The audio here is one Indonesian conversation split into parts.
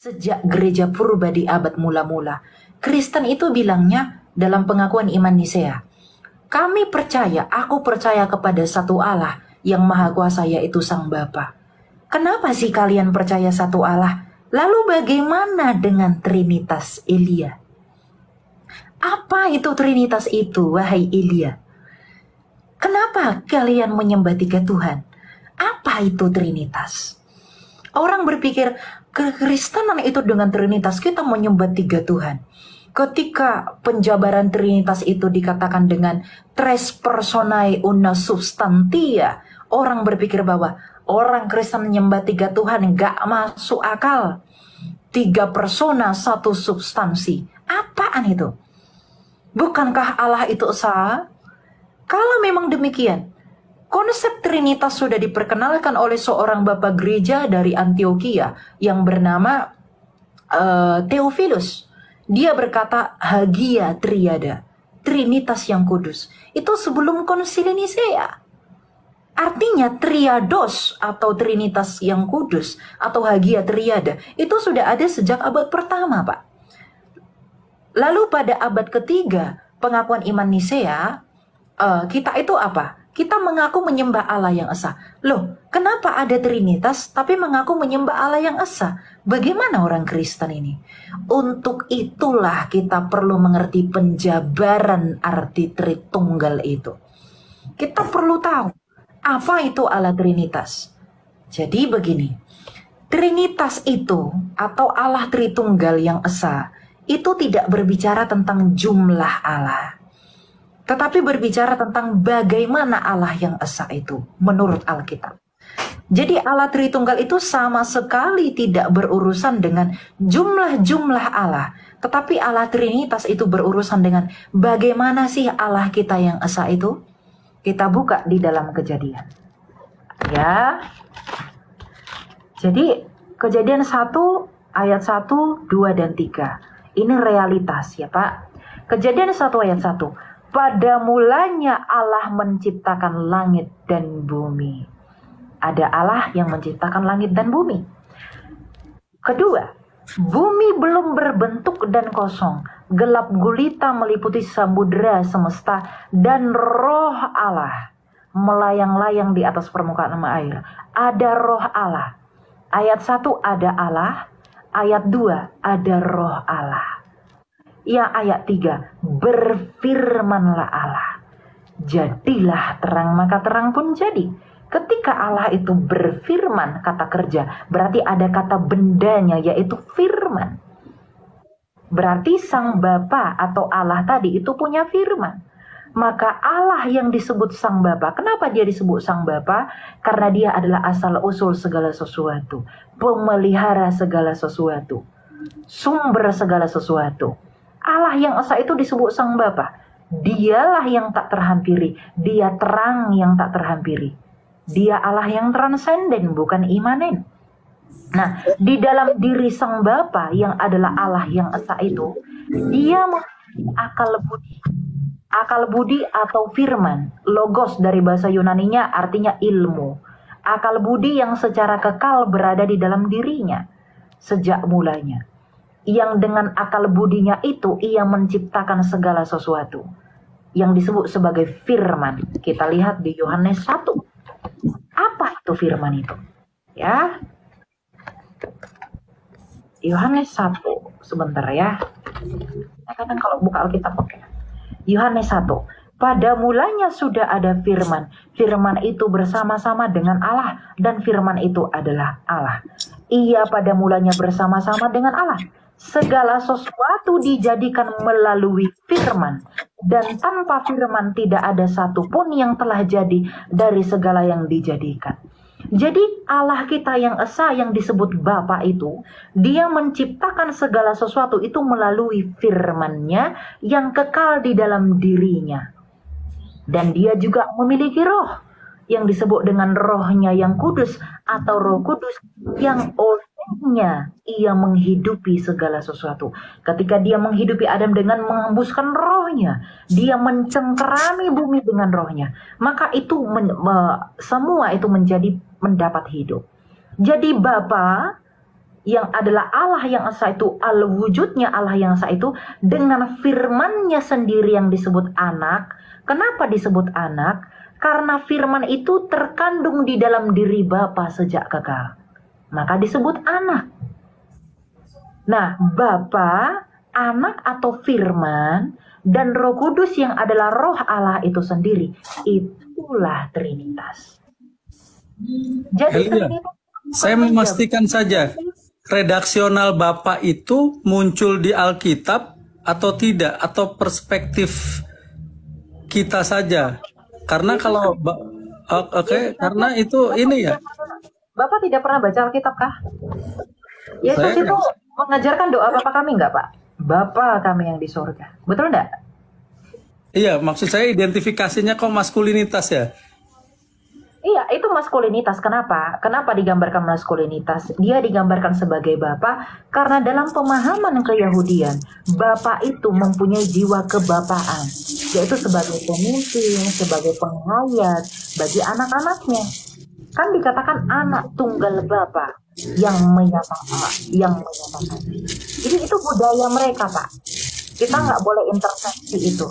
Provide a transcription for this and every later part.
Sejak gereja purba di abad mula-mula, Kristen itu bilangnya dalam pengakuan iman Nisea, aku percaya kepada satu Allah yang maha kuasa yaitu Sang Bapa. Kenapa sih kalian percaya satu Allah? Lalu bagaimana dengan Trinitas Elia? Apa itu Trinitas itu, wahai Elia? Kenapa kalian menyembah tiga Tuhan? Apa itu Trinitas? Orang berpikir kekristenan itu dengan Trinitas kita menyembah tiga Tuhan. Ketika penjabaran Trinitas itu dikatakan dengan tres personae una substantia, orang berpikir bahwa orang Kristen menyembah tiga Tuhan gak masuk akal. Tiga persona, satu substansi. Apaan itu? Bukankah Allah itu esa? Kalau memang demikian, konsep Trinitas sudah diperkenalkan oleh seorang bapak gereja dari Antioquia yang bernama Theophilus. Dia berkata Hagia Triada, Trinitas yang kudus. Itu sebelum Konsili Nisea. Artinya Triados atau Trinitas yang kudus atau Hagia Triada itu sudah ada sejak abad pertama, Pak. Lalu pada abad ketiga pengakuan iman Nisea, kita itu apa? Kita mengaku menyembah Allah yang esa. Loh, kenapa ada Trinitas tapi mengaku menyembah Allah yang esa? Bagaimana orang Kristen ini? Untuk itulah kita perlu mengerti penjabaran arti Tritunggal itu. Kita perlu tahu apa itu Allah Trinitas. Jadi begini, Trinitas itu atau Allah Tritunggal yang esa itu tidak berbicara tentang jumlah Allah, tetapi berbicara tentang bagaimana Allah yang esa itu menurut Alkitab. Jadi Allah Tritunggal itu sama sekali tidak berurusan dengan jumlah-jumlah Allah, tetapi Allah Trinitas itu berurusan dengan bagaimana sih Allah kita yang esa itu. Kita buka di dalam Kejadian. Ya. Jadi Kejadian 1 ayat 1, 2 dan 3. Ini realitas ya, Pak. Kejadian 1 ayat 1. Pada mulanya Allah menciptakan langit dan bumi. Ada Allah yang menciptakan langit dan bumi. Kedua, bumi belum berbentuk dan kosong. Gelap gulita meliputi samudera semesta dan roh Allah melayang-layang di atas permukaan air. Ada roh Allah. Ayat 1 ada Allah. Ayat 2 ada roh Allah. Ya ayat 3, berfirmanlah Allah. Jadilah terang, maka terang pun jadi. Ketika Allah itu berfirman, kata kerja, berarti ada kata bendanya yaitu firman. Berarti Sang Bapa atau Allah tadi itu punya firman. Maka Allah yang disebut Sang Bapa, kenapa dia disebut Sang Bapa? Karena dia adalah asal usul segala sesuatu, pemelihara segala sesuatu, sumber segala sesuatu. Allah yang esa itu disebut Sang Bapa. Dialah yang tak terhampiri, dia terang yang tak terhampiri. Dia Allah yang transenden, bukan imanen. Nah, di dalam diri Sang Bapa yang adalah Allah yang esa itu, dia memiliki akal budi. Akal budi atau firman, logos dari bahasa Yunaninya artinya ilmu. Akal budi yang secara kekal berada di dalam dirinya sejak mulanya. Yang dengan akal budinya itu ia menciptakan segala sesuatu yang disebut sebagai firman. Kita lihat di Yohanes 1. Apa itu firman itu? Ya. Yohanes 1. Sebentar ya. Kadang kalau buka Alkitab oke. Yohanes 1. Pada mulanya sudah ada firman. Firman itu bersama-sama dengan Allah dan firman itu adalah Allah. Ia pada mulanya bersama-sama dengan Allah. Segala sesuatu dijadikan melalui firman, dan tanpa firman tidak ada satupun yang telah jadi dari segala yang dijadikan. Jadi Allah kita yang esa yang disebut Bapa itu, dia menciptakan segala sesuatu itu melalui firman-Nya yang kekal di dalam dirinya. Dan dia juga memiliki roh yang disebut dengan rohnya yang kudus atau Roh Kudus yang olehnya ia menghidupi segala sesuatu. Ketika dia menghidupi Adam dengan menghembuskan rohnya, dia mencengkerami bumi dengan rohnya, maka itu semua itu menjadi mendapat hidup. Jadi Bapa yang adalah Allah yang esa itu, al-wujudnya Allah yang esa itu, dengan firman-Nya sendiri yang disebut anak. Kenapa disebut anak? Karena firman itu terkandung di dalam diri Bapa sejak kekal. Maka disebut anak. Nah, Bapa, anak atau firman, dan Roh Kudus yang adalah roh Allah itu sendiri, itulah Trinitas. Jadi Trinitas, saya memastikan saja, redaksional Bapak itu muncul di Alkitab atau tidak, atau perspektif kita saja? Karena kalau karena itu ini ya. Bapak tidak pernah baca Alkitab kah? Yesus itu mengajarkan doa Bapa kami enggak, Pak? Bapa kami yang di surga. Betul enggak? Iya, maksud saya identifikasinya kok maskulinitas ya? Iya, itu maskulinitas. Kenapa? Kenapa digambarkan maskulinitas? Dia digambarkan sebagai Bapa karena dalam pemahaman keyahudian, Bapa itu mempunyai jiwa kebapaan, yaitu sebagai pemimpin, sebagai penghayat bagi anak-anaknya. Kan dikatakan anak tunggal Bapa yang menyatakan. Jadi itu budaya mereka, Pak. Kita nggak boleh intervensi itu.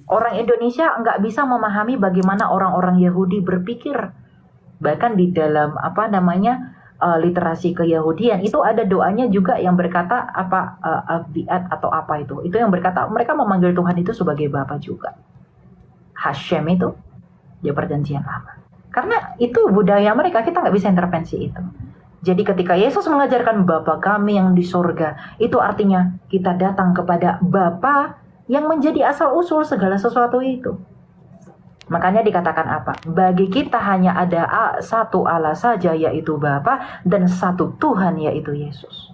Orang Indonesia nggak bisa memahami bagaimana orang-orang Yahudi berpikir. Bahkan di dalam literasi keyahudian itu ada doanya juga yang berkata Abiat atau apa itu. Itu yang berkata mereka memanggil Tuhan itu sebagai Bapa juga. Hashem itu ya perjanjian lama. Karena itu budaya mereka, kita nggak bisa intervensi itu. Jadi ketika Yesus mengajarkan Bapa kami yang di surga, itu artinya kita datang kepada Bapa yang menjadi asal-usul segala sesuatu itu. Makanya dikatakan apa? Bagi kita hanya ada satu Allah saja, yaitu Bapa, dan satu Tuhan, yaitu Yesus.